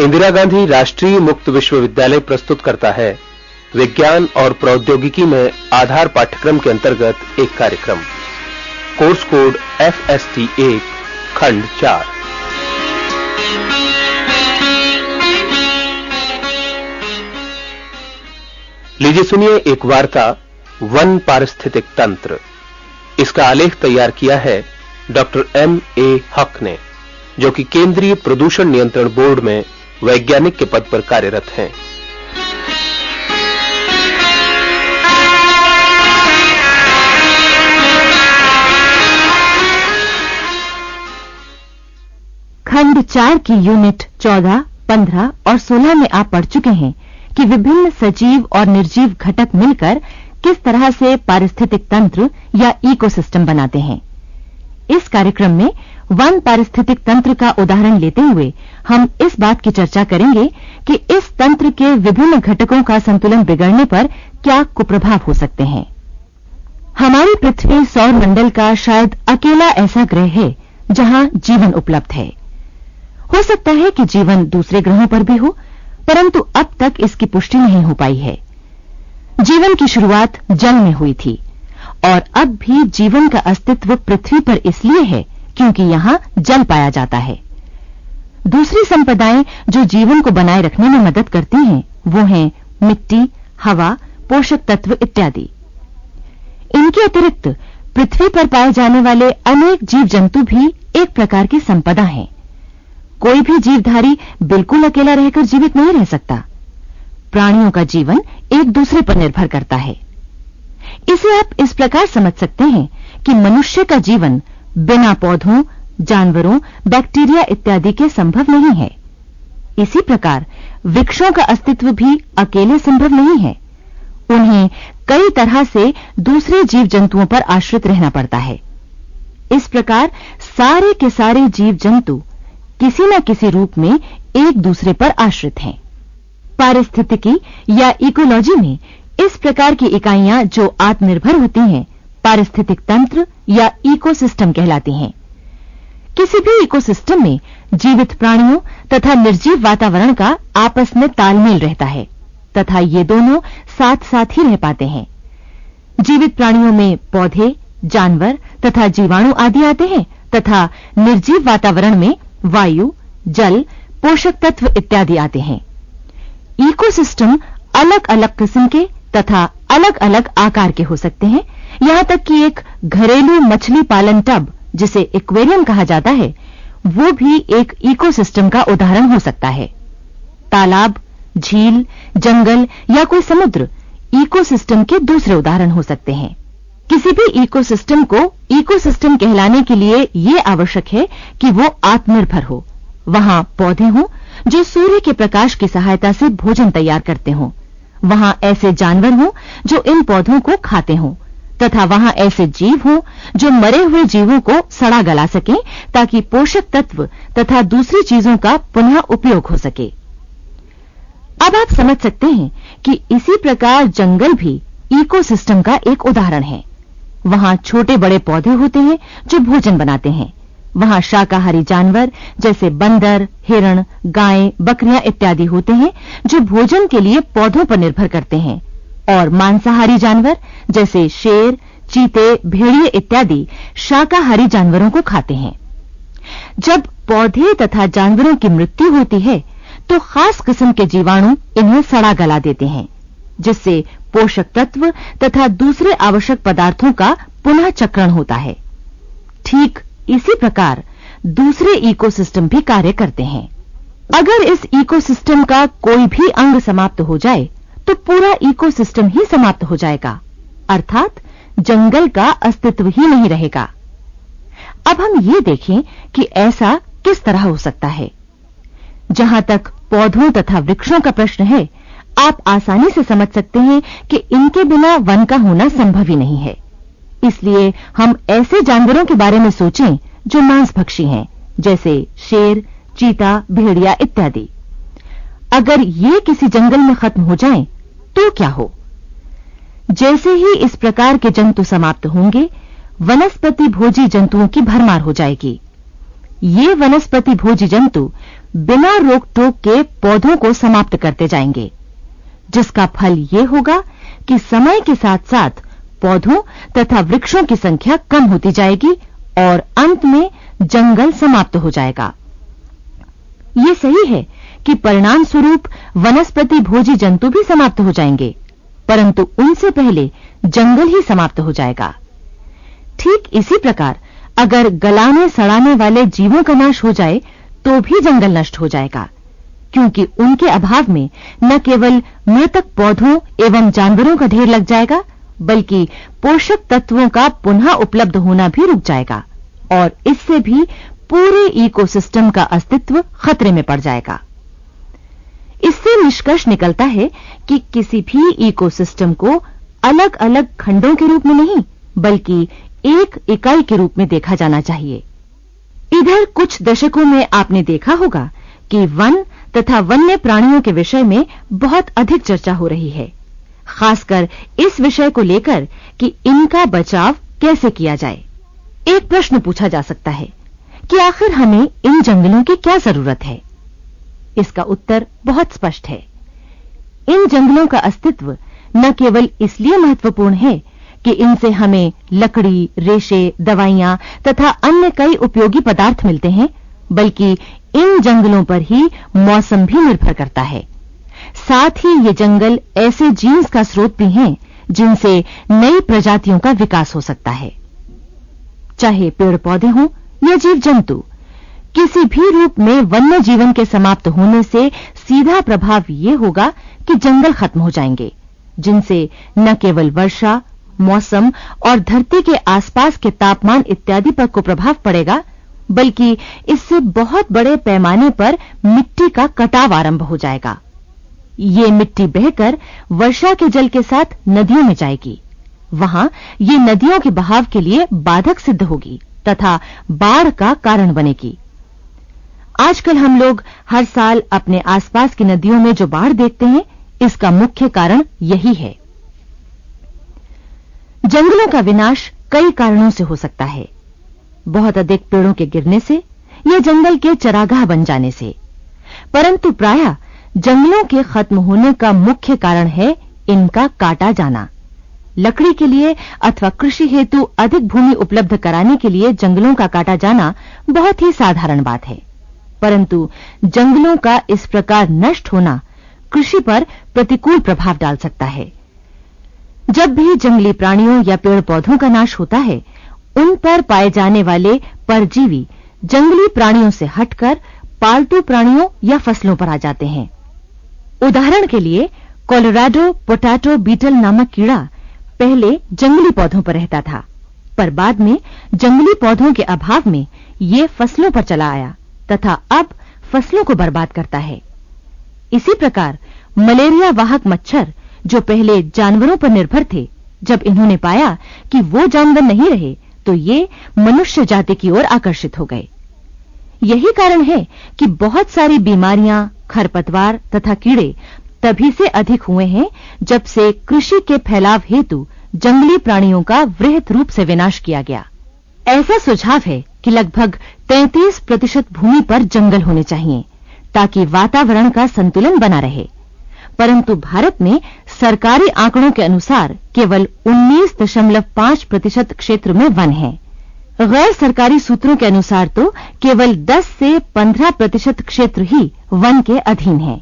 इंदिरा गांधी राष्ट्रीय मुक्त विश्वविद्यालय प्रस्तुत करता है विज्ञान और प्रौद्योगिकी में आधार पाठ्यक्रम के अंतर्गत एक कार्यक्रम। कोर्स कोड FST 1 खंड 4। लीजिए सुनिए एक वार्ता, वन पारिस्थितिक तंत्र। इसका आलेख तैयार किया है डॉक्टर M.A. हक ने, जो कि केंद्रीय प्रदूषण नियंत्रण बोर्ड में वैज्ञानिक के पद पर कार्यरत हैं। खंड 4 की यूनिट 14, 15 और 16 में आप पढ़ चुके हैं कि विभिन्न सजीव और निर्जीव घटक मिलकर किस तरह से पारिस्थितिक तंत्र या इकोसिस्टम बनाते हैं। इस कार्यक्रम में वन पारिस्थितिक तंत्र का उदाहरण लेते हुए हम इस बात की चर्चा करेंगे कि इस तंत्र के विभिन्न घटकों का संतुलन बिगड़ने पर क्या कुप्रभाव हो सकते हैं। हमारी पृथ्वी सौर मंडल का शायद अकेला ऐसा ग्रह है जहां जीवन उपलब्ध है। हो सकता है कि जीवन दूसरे ग्रहों पर भी हो, परंतु अब तक इसकी पुष्टि नहीं हो पाई है। जीवन की शुरुआत जल में हुई थी और अब भी जीवन का अस्तित्व पृथ्वी पर इसलिए है क्योंकि यहां जल पाया जाता है। दूसरी संपदाएं जो जीवन को बनाए रखने में मदद करती हैं वो हैं मिट्टी, हवा, पोषक तत्व इत्यादि। इनके अतिरिक्त पृथ्वी पर पाए जाने वाले अनेक जीव जंतु भी एक प्रकार की संपदा हैं। कोई भी जीवधारी बिल्कुल अकेला रहकर जीवित नहीं रह सकता। प्राणियों का जीवन एक दूसरे पर निर्भर करता है। इसे आप इस प्रकार समझ सकते हैं कि मनुष्य का जीवन बिना पौधों, जानवरों, बैक्टीरिया इत्यादि के संभव नहीं है। इसी प्रकार वृक्षों का अस्तित्व भी अकेले संभव नहीं है। उन्हें कई तरह से दूसरे जीव जंतुओं पर आश्रित रहना पड़ता है। इस प्रकार सारे के सारे जीव जंतु किसी न किसी रूप में एक दूसरे पर आश्रित हैं। पारिस्थितिकी या इकोलॉजी में इस प्रकार की इकाइयां जो आत्मनिर्भर होती हैं पारिस्थितिक तंत्र या इकोसिस्टम कहलाती हैं। किसी भी इकोसिस्टम में जीवित प्राणियों तथा निर्जीव वातावरण का आपस में तालमेल रहता है तथा ये दोनों साथ साथ ही रह पाते हैं। जीवित प्राणियों में पौधे, जानवर तथा जीवाणु आदि आते हैं तथा निर्जीव वातावरण में वायु, जल, पोषक तत्व इत्यादि आते हैं। इकोसिस्टम अलग अलग किस्म के तथा अलग अलग आकार के हो सकते हैं। यहां तक कि एक घरेलू मछली पालन टब, जिसे एक्वेरियम कहा जाता है, वो भी एक इकोसिस्टम का उदाहरण हो सकता है। तालाब, झील, जंगल या कोई समुद्र इकोसिस्टम के दूसरे उदाहरण हो सकते हैं। किसी भी इकोसिस्टम को इकोसिस्टम कहलाने के लिए ये आवश्यक है कि वो आत्मनिर्भर हो। वहां पौधे हों जो सूर्य के प्रकाश की सहायता से भोजन तैयार करते हों, वहां ऐसे जानवर हों जो इन पौधों को खाते हों तथा वहां ऐसे जीव हों जो मरे हुए जीवों को सड़ा गला सकें ताकि पोषक तत्व तथा दूसरी चीजों का पुनः उपयोग हो सके। अब आप समझ सकते हैं कि इसी प्रकार जंगल भी इकोसिस्टम का एक उदाहरण है। वहां छोटे बड़े पौधे होते हैं जो भोजन बनाते हैं। वहां शाकाहारी जानवर जैसे बंदर, हिरण, गायें, बकरियां इत्यादि होते हैं जो भोजन के लिए पौधों पर निर्भर करते हैं, और मांसाहारी जानवर जैसे शेर, चीते, भेड़िए इत्यादि शाकाहारी जानवरों को खाते हैं। जब पौधे तथा जानवरों की मृत्यु होती है तो खास किस्म के जीवाणु इन्हें सड़ा गला देते हैं, जिससे पोषक तत्व तथा दूसरे आवश्यक पदार्थों का पुनः चक्रण होता है। ठीक इसी प्रकार दूसरे इकोसिस्टम भी कार्य करते हैं। अगर इस इकोसिस्टम का कोई भी अंग समाप्त हो जाए तो पूरा इकोसिस्टम ही समाप्त हो जाएगा, अर्थात जंगल का अस्तित्व ही नहीं रहेगा। अब हम ये देखें कि ऐसा किस तरह हो सकता है। जहां तक पौधों तथा वृक्षों का प्रश्न है, आप आसानी से समझ सकते हैं कि इनके बिना वन का होना संभव ही नहीं है। इसलिए हम ऐसे जानवरों के बारे में सोचें जो मांसभक्षी हैं, जैसे शेर, चीता, भेड़िया इत्यादि। अगर ये किसी जंगल में खत्म हो जाएं, तो क्या हो? जैसे ही इस प्रकार के जंतु समाप्त होंगे, वनस्पति भोजी जंतुओं की भरमार हो जाएगी। ये वनस्पति भोजी जंतु बिना रोक टोक के पौधों को समाप्त करते जाएंगे, जिसका फल ये होगा कि समय के साथ साथ पौधों तथा वृक्षों की संख्या कम होती जाएगी और अंत में जंगल समाप्त हो जाएगा। ये सही है कि परिणाम स्वरूप वनस्पति भोजी जंतु भी समाप्त हो जाएंगे, परंतु उनसे पहले जंगल ही समाप्त हो जाएगा। ठीक इसी प्रकार अगर गलाने सड़ाने वाले जीवों का नाश हो जाए तो भी जंगल नष्ट हो जाएगा, क्योंकि उनके अभाव में न केवल मृतक पौधों एवं जानवरों का ढेर लग जाएगा, बल्कि पोषक तत्वों का पुनः उपलब्ध होना भी रुक जाएगा और इससे भी पूरे इकोसिस्टम का अस्तित्व खतरे में पड़ जाएगा। इससे निष्कर्ष निकलता है कि किसी भी इकोसिस्टम को अलग अलग खंडों के रूप में नहीं, बल्कि एक इकाई के रूप में देखा जाना चाहिए। इधर कुछ दशकों में आपने देखा होगा कि वन तथा वन्य प्राणियों के विषय में बहुत अधिक चर्चा हो रही है, खासकर इस विषय को लेकर कि इनका बचाव कैसे किया जाए। एक प्रश्न पूछा जा सकता है कि आखिर हमें इन जंगलों की क्या जरूरत है? इसका उत्तर बहुत स्पष्ट है। इन जंगलों का अस्तित्व न केवल इसलिए महत्वपूर्ण है कि इनसे हमें लकड़ी, रेशे, दवाइयां तथा अन्य कई उपयोगी पदार्थ मिलते हैं, बल्कि इन जंगलों पर ही मौसम भी निर्भर करता है। साथ ही ये जंगल ऐसे जीन्स का स्रोत भी हैं जिनसे नई प्रजातियों का विकास हो सकता है। चाहे पेड़ पौधे हों या जीव जंतु, किसी भी रूप में वन्य जीवन के समाप्त होने से सीधा प्रभाव ये होगा कि जंगल खत्म हो जाएंगे, जिनसे न केवल वर्षा, मौसम और धरती के आसपास के तापमान इत्यादि पर को प्रभाव पड़ेगा, बल्कि इससे बहुत बड़े पैमाने पर मिट्टी का कटाव आरंभ हो जाएगा। ये मिट्टी बहकर वर्षा के जल के साथ नदियों में जाएगी। वहां ये नदियों के बहाव के लिए बाधक सिद्ध होगी तथा बाढ़ का कारण बनेगी। आजकल हम लोग हर साल अपने आसपास की नदियों में जो बाढ़ देखते हैं, इसका मुख्य कारण यही है। जंगलों का विनाश कई कारणों से हो सकता है। बहुत अधिक पेड़ों के गिरने से या जंगल के चरागाह बन जाने से, परंतु प्रायः जंगलों के खत्म होने का मुख्य कारण है इनका काटा जाना। लकड़ी के लिए अथवा कृषि हेतु अधिक भूमि उपलब्ध कराने के लिए जंगलों का काटा जाना बहुत ही साधारण बात है, परंतु जंगलों का इस प्रकार नष्ट होना कृषि पर प्रतिकूल प्रभाव डाल सकता है। जब भी जंगली प्राणियों या पेड़ पौधों का नाश होता है, उन पर पाए जाने वाले परजीवी जंगली प्राणियों से हटकर पालतू प्राणियों या फसलों पर आ जाते हैं। उदाहरण के लिए कोलोराडो पोटैटो बीटल नामक कीड़ा पहले जंगली पौधों पर रहता था, पर बाद में जंगली पौधों के अभाव में ये फसलों पर चला आया तथा अब फसलों को बर्बाद करता है। इसी प्रकार मलेरिया वाहक मच्छर जो पहले जानवरों पर निर्भर थे, जब इन्होंने पाया कि वो जानवर नहीं रहे तो ये मनुष्य जाति की ओर आकर्षित हो गए। यही कारण है कि बहुत सारी बीमारियां, खरपतवार तथा कीड़े तभी से अधिक हुए हैं जब से कृषि के फैलाव हेतु जंगली प्राणियों का वृहत रूप से विनाश किया गया। ऐसा सुझाव है कि लगभग 33% भूमि पर जंगल होने चाहिए ताकि वातावरण का संतुलन बना रहे, परंतु भारत में सरकारी आंकड़ों के अनुसार केवल 19.5% क्षेत्र में वन है। गैर सरकारी सूत्रों के अनुसार तो केवल 10 से 15% क्षेत्र ही वन के अधीन है।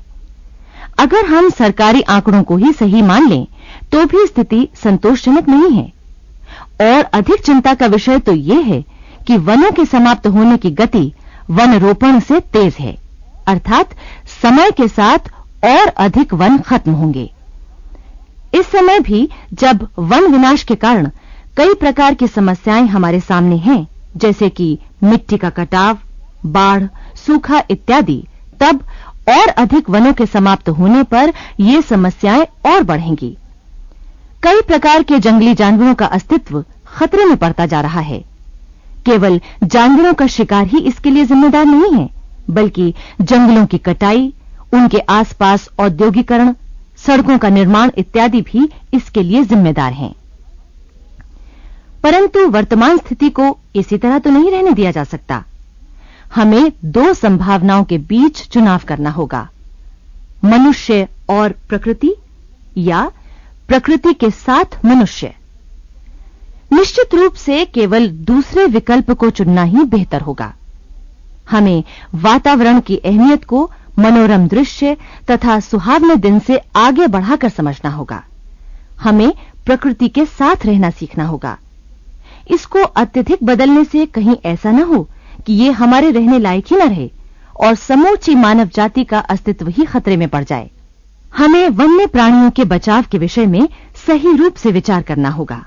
अगर हम सरकारी आंकड़ों को ही सही मान लें तो भी स्थिति संतोषजनक नहीं है। और अधिक चिंता का विषय तो यह है कि वनों के समाप्त होने की गति वन रोपण से तेज है, अर्थात समय के साथ और अधिक वन खत्म होंगे। इस समय भी जब वन विनाश के कारण कई प्रकार की समस्याएं हमारे सामने हैं, जैसे कि मिट्टी का कटाव, बाढ़, सूखा इत्यादि, तब और अधिक वनों के समाप्त होने पर ये समस्याएं और बढ़ेंगी। कई प्रकार के जंगली जानवरों का अस्तित्व खतरे में पड़ता जा रहा है। केवल जानवरों का शिकार ही इसके लिए जिम्मेदार नहीं है, बल्कि जंगलों की कटाई, उनके आसपास औद्योगिकरण, सड़कों का निर्माण इत्यादि भी इसके लिए जिम्मेदार हैं। परंतु वर्तमान स्थिति को इसी तरह तो नहीं रहने दिया जा सकता। हमें दो संभावनाओं के बीच चुनाव करना होगा, मनुष्य और प्रकृति या प्रकृति के साथ मनुष्य। निश्चित रूप से केवल दूसरे विकल्प को चुनना ही बेहतर होगा। हमें वातावरण की अहमियत को मनोरम दृश्य तथा सुहावने दिन से आगे बढ़ाकर समझना होगा। हमें प्रकृति के साथ रहना सीखना होगा। इसको अत्यधिक बदलने से कहीं ऐसा न हो कि ये हमारे रहने लायक ही न रहे और समूची मानव जाति का अस्तित्व ही खतरे में पड़ जाए। हमें वन्य प्राणियों के बचाव के विषय में सही रूप से विचार करना होगा।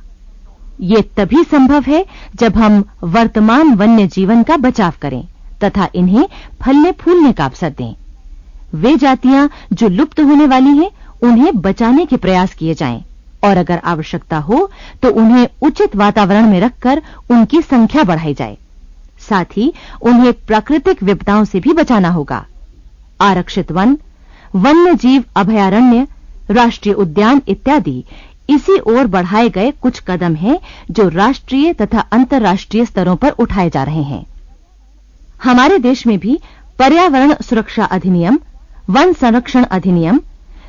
ये तभी संभव है जब हम वर्तमान वन्य जीवन का बचाव करें तथा इन्हें फलने फूलने का अवसर दें। वे जातियां जो लुप्त होने वाली हैं, उन्हें बचाने के प्रयास किए जाएं और अगर आवश्यकता हो तो उन्हें उचित वातावरण में रखकर उनकी संख्या बढ़ाई जाए। साथ ही उन्हें प्राकृतिक विपदाओं से भी बचाना होगा। आरक्षित वन, वन्य जीव अभयारण्य, राष्ट्रीय उद्यान इत्यादि इसी ओर बढ़ाए गए कुछ कदम हैं जो राष्ट्रीय तथा अंतर्राष्ट्रीय स्तरों पर उठाए जा रहे हैं। हमारे देश में भी पर्यावरण सुरक्षा अधिनियम, वन संरक्षण अधिनियम,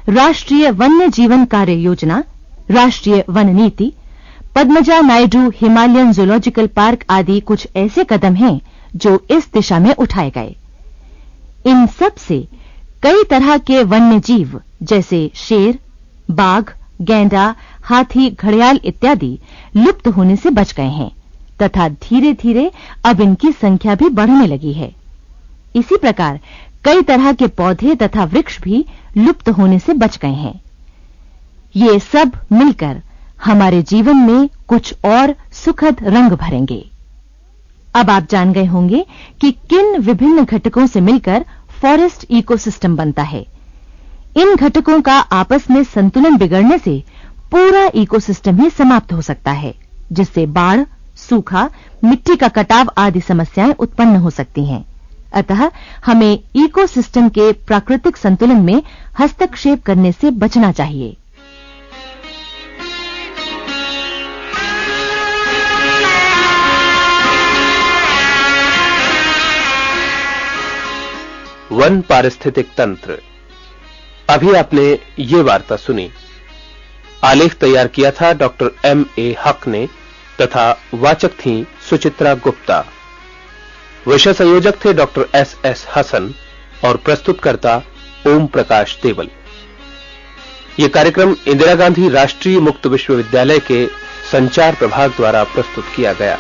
राष्ट्रीय वन्य जीवन कार्य योजना, राष्ट्रीय वन नीति, Padmaja Naidu Himalayan zoological park आदि कुछ ऐसे कदम हैं जो इस दिशा में उठाए गए। इन सब से कई तरह के वन्य जीव जैसे शेर, बाघ, गैंडा, हाथी, घड़ियाल इत्यादि लुप्त होने से बच गए हैं तथा धीरे धीरे अब इनकी संख्या भी बढ़ने लगी है। इसी प्रकार कई तरह के पौधे तथा वृक्ष भी लुप्त होने से बच गए हैं। ये सब मिलकर हमारे जीवन में कुछ और सुखद रंग भरेंगे। अब आप जान गए होंगे कि किन विभिन्न घटकों से मिलकर फॉरेस्ट इकोसिस्टम बनता है। इन घटकों का आपस में संतुलन बिगड़ने से पूरा इकोसिस्टम ही समाप्त हो सकता है, जिससे बाढ़, सूखा, मिट्टी का कटाव आदि समस्याएं उत्पन्न हो सकती हैं। अतः हमें इकोसिस्टम के प्राकृतिक संतुलन में हस्तक्षेप करने से बचना चाहिए। वन पारिस्थितिक तंत्र। अभी आपने ये वार्ता सुनी। आलेख तैयार किया था डॉक्टर M.A. हक ने तथा वाचक थी सुचित्रा गुप्ता। विषय संयोजक थे डॉक्टर S.S. हसन और प्रस्तुतकर्ता ओम प्रकाश देवल। यह कार्यक्रम इंदिरा गांधी राष्ट्रीय मुक्त विश्वविद्यालय के संचार प्रभाग द्वारा प्रस्तुत किया गया।